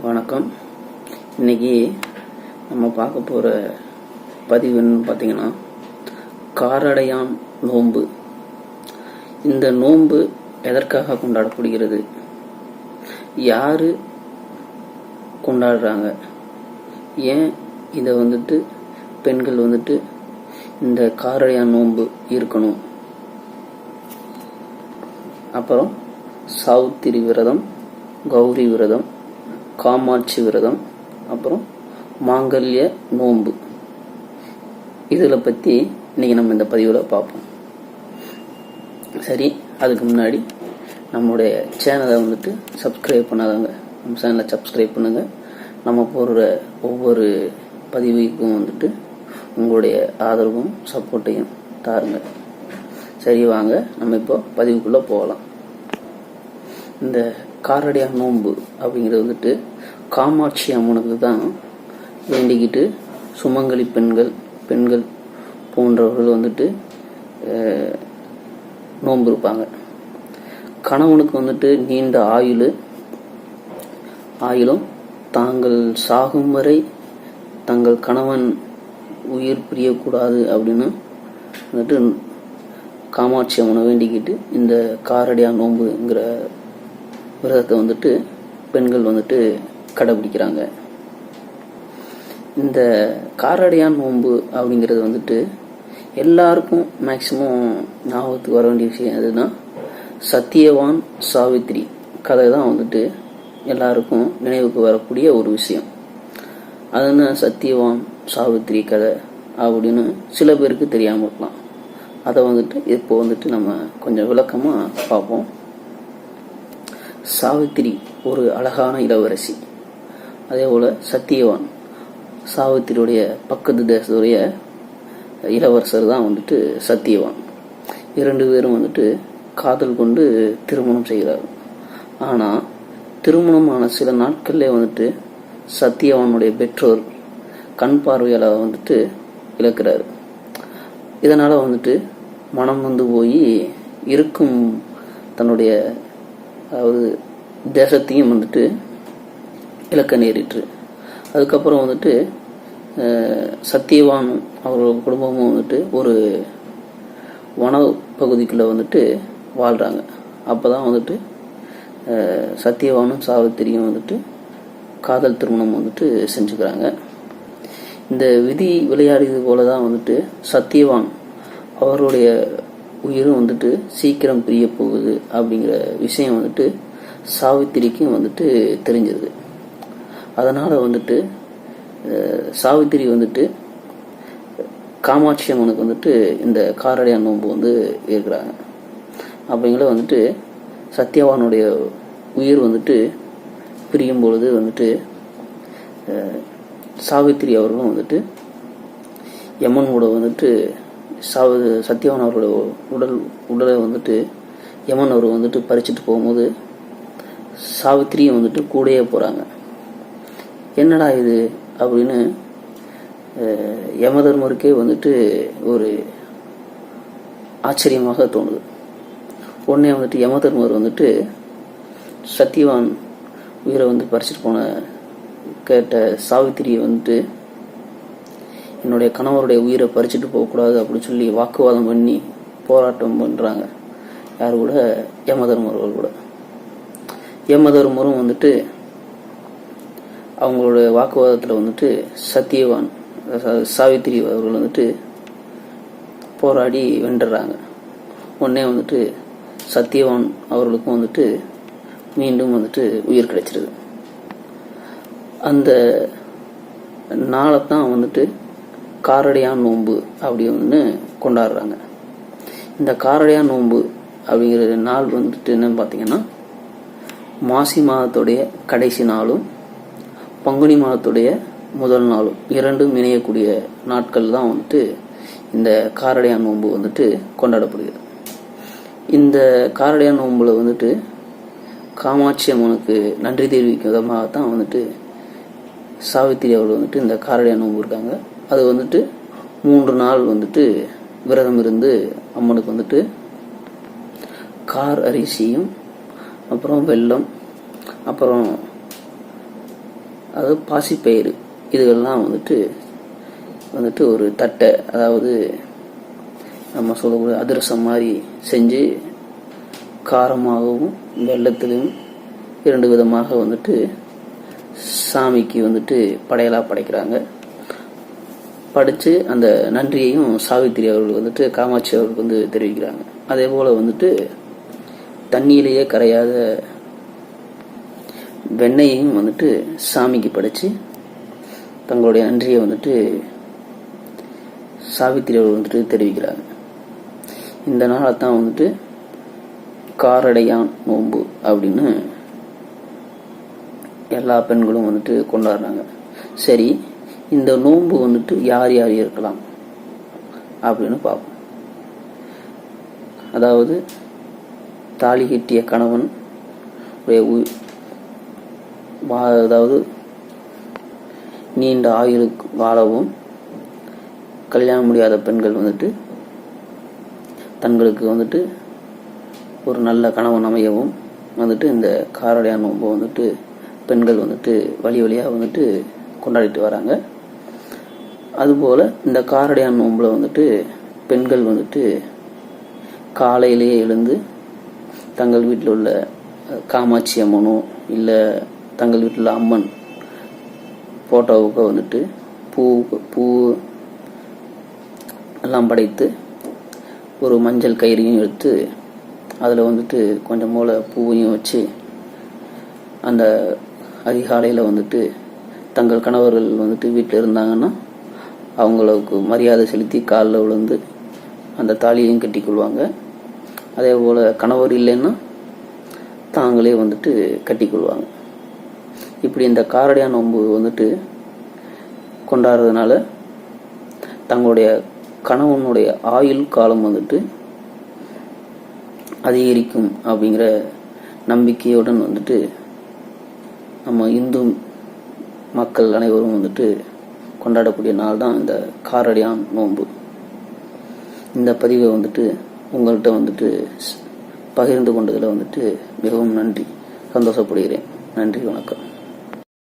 வணக்கம். இன்னைக்கு நம்ம பார்க்க போகிற பதிவுன்னு பார்த்தீங்கன்னா காரடையான் நோன்பு. இந்த நோன்பு எதற்காக கொண்டாடப்படுகிறது, யார் கொண்டாடுறாங்க, ஏன் இதை பெண்கள் இந்த காரடையான் நோன்பு இருக்கணும், அப்புறம் சாவித்திரி விரதம், கௌரி விரதம், காமாட்சி விரதம், அப்புறம் மாங்கல்ய நோன்பு, இதில் பற்றி இன்னைக்கு நம்ம இந்த பதிவில் பார்ப்போம். சரி, அதுக்கு முன்னாடி நம்மளுடைய சேனலை சப்ஸ்கிரைப் பண்ணாதவங்க நம்ம சேனலை சப்ஸ்கிரைப் பண்ணுங்க. நம்ம போடுற ஒவ்வொரு பதிவுக்கும் உங்களுடைய ஆதரவும் சப்போர்ட்டையும் தாருங்க. சரி, வாங்க நம்ம இப்போ பதிவுக்குள்ளே போகலாம். இந்த காரடையான் நோன்பு அப்படிங்கிறது காமாட்சி அம்மனுக்கு தான் வேண்டிக்கிட்டு சுமங்கலி பெண்கள் போன்றவர்கள் நோன்பு இருப்பாங்க. கணவனுக்கு நீண்ட ஆயுளும் தாங்கள் சாகும் வரை தங்கள் கணவன் உயிர் பிரியக்கூடாது அப்படின்னு காமாட்சி அம்மனை வேண்டிக்கிட்டு இந்த காரடையான் நோன்புங்கிற விரதத்தை பெண்கள் கடைபிடிக்கிறாங்க. இந்த காரடையான் நோன்பு அப்படிங்கிறது எல்லாருக்கும் மேக்சிமம் ஞாபகத்துக்கு வர வேண்டிய விஷயம் எதுனா சத்தியவான் சாவித்திரி கதை தான் எல்லாருக்கும் நினைவுக்கு வரக்கூடிய ஒரு விஷயம். அதுன்னு சத்தியவான் சாவித்திரி கதை அப்படின்னு சில பேருக்கு தெரியாமல் இருக்கலாம். அதை இப்போ நம்ம கொஞ்சம் விளக்கமாக பார்ப்போம். சாவித்திரி ஒரு அழகான இளவரசி. அதே போல சத்தியவான் சாவித்திரியுடைய பக்கத்து தேசத்துடைய இளவரசர் தான் சத்தியவான். இரண்டு பேரும் காதல் கொண்டு திருமணம் செய்கிறார். ஆனால் திருமணமான சில நாட்கள்ல சத்தியவானுடைய பெற்றோர் கண் பார்வையால இழக்கிறாரு. இதனால மனம் போய் இருக்கும் தன்னுடைய அதாவது தேசத்தையும் இழக்க நேரிட்டு. அதுக்கப்புறம் சத்தியவான் அவரோட குடும்பமும் ஒரு வன பகுதிக்குள்ள வாழ்றாங்க. அப்பதான் சத்தியவானும் சாவித்திரியும் காதல் திருமணம் செஞ்சுக்கிறாங்க. இந்த விதி விளையாடியது போலதான் சத்தியவான் அவருடைய உயிரும் சீக்கிரம் பிரிய போகுது அப்படிங்கிற விஷயம் சாவித்திரிக்கும் தெரிஞ்சிருது. அதனால சாவித்திரி காமாட்சி அம்மனுக்கு இந்த காரடையான் நோன்பு இருக்கிறாங்க. அப்படிங்கிற சத்தியவானுடைய உயிர் பிரியும் பொழுது சாவித்திரி அவர்களும் யமனோட சத்தியவான் அவரோட உடலை யமன் அவர் பறிச்சுட்டு போகும்போது சாவித்திரியும் கூடயே போறாங்க. என்னடா இது அப்படின்னு யமதர்மருக்கே ஒரு ஆச்சரியமாக தோணுது. உடனே யமதர்மர் சத்தியவான் உயிரை பறிச்சுட்டு போன கேட்ட சாவித்திரியை என்னுடைய கணவருடைய உயிரை பறிச்சுட்டு போகக்கூடாது அப்படின்னு சொல்லி வாக்குவாதம் பண்ணி போராட்டம் பண்றாங்க. யாரு கூட? யமதர்மர்கள் கூட. யமதர்மரும் அவங்களோட வாக்குவாதத்துல சத்தியவான் சாவித்திரி அவர்கள் போராடி வென்றுறாங்க. உடனே சத்தியவான் அவர்களுக்கும் மீண்டும் உயிர் கிடைச்சிருது. அந்த நாளைத்தான் காரடையான் நோன்பு அப்படின்னு கொண்டாடுறாங்க. இந்த காரடையான் நோன்பு அப்படிங்கிற நாள் என்னன்னு பார்த்தீங்கன்னா மாசி மாதத்துடைய கடைசி நாளும் பங்குனி மாதத்துடைய முதல் நாளும் இரண்டும் இணையக்கூடிய நாட்கள் தான் இந்த காரடையான் நோன்பு கொண்டாடப்படுகிறது. இந்த காரடையான் நோன்புல காமாட்சி அம்மனுக்கு நன்றி தெரிவிக்கும் விதமாகத்தான் சாவித்திரி அவர்கள் இந்த காரடையான் நோன்பு இருக்காங்க. அது 3 நாள் விரதம் இருந்து அம்மனுக்கு கார் அரிசியும் அப்புறம் வெல்லம் அப்புறம் அதாவது பாசிப்பயிறு இதுகள்லாம் வந்துட்டு ஒரு தட்டை, அதாவது நம்ம சொல்லக்கூடிய அதிரசம் மாதிரி செஞ்சு காரமாகவும் வெள்ளத்திலும் 2 விதமாக வந்துட்டு சாமிக்கு வந்துட்டு படையலாக படைக்கிறாங்க. படித்து அந்த நன்றியையும் சாவித்திரி அவர்கள் வந்துட்டு காமாட்சி அவர்களுக்கு தெரிவிக்கிறாங்க. அதே போல் வந்துட்டு தண்ணியிலேயே கரையாத வெண்ணெயையும் வந்துட்டு சாமிக்கு படைச்சு தங்களுடைய நன்றியை வந்துட்டு சாவித்திரி அவர்கள் வந்துட்டு தெரிவிக்கிறாங்க. இந்த நாளை தான் வந்துட்டு காரடையான் நோன்பு அப்படின்னு எல்லா பெண்களும் வந்துட்டு கொண்டாடுறாங்க. சரி, இந்த நோன்பு வந்துட்டு யார் யார் இருக்கலாம் அப்படின்னு பார்ப்போம். அதாவது தாலி கட்டிய கணவன், அதாவது நீண்ட ஆயுளுக்கு வாழவும், கல்யாணம் முடியாத பெண்கள் வந்துட்டு தங்களுக்கு வந்துட்டு ஒரு நல்ல கணவன் அமையவும் வந்துட்டு இந்த காரடையான் நோன்பு வந்துட்டு பெண்கள் வந்துட்டு வழியாக வந்துட்டு கொண்டாடிட்டு வராங்க. அதுபோல் இந்த காரடையான் நோம்பில் வந்துட்டு பெண்கள் வந்துட்டு காலையிலேயே எழுந்து தங்கள் வீட்டில் உள்ள காமாட்சி அம்மனோ இல்லை தங்கள் வீட்டில் உள்ள அம்மன் போட்டோவுக்கு வந்துட்டு பூ எல்லாம் படைத்து ஒரு மஞ்சள் கயிறையும் எடுத்து அதில் வந்துட்டு கொஞ்சம் போல் பூவையும் வச்சு அந்த அதிகாலையில் வந்துட்டு தங்கள் கணவர்கள் வந்துட்டு வீட்டில் இருந்தாங்கன்னா அவங்களுக்கு மரியாதை செலுத்தி காலில் விழுந்து அந்த தாலியையும் கட்டிக்கொள்வாங்க. அதே போல் கணவர் இல்லைன்னா தாங்களே வந்துட்டு கட்டிக்கொள்வாங்க. இப்படி இந்த காரடையான் நோன்பு வந்துட்டு கொண்டாடுறதுனால தங்களுடைய கணவனுடைய ஆயுள் காலம் வந்துட்டு அதிகரிக்கும் அப்படிங்கிற நம்பிக்கையுடன் வந்துட்டு நம்ம இந்து மக்கள் அனைவரும் வந்துட்டு கொண்டாடக்கூடிய நாள் தான் இந்த காரடையான் நோன்பு. இந்த பதிவை வந்துட்டு உங்கள்கிட்ட வந்துட்டு பகிர்ந்து கொண்டதில் வந்துட்டு மிகவும் நன்றி, சந்தோஷப்படுகிறேன். நன்றி, வணக்கம்.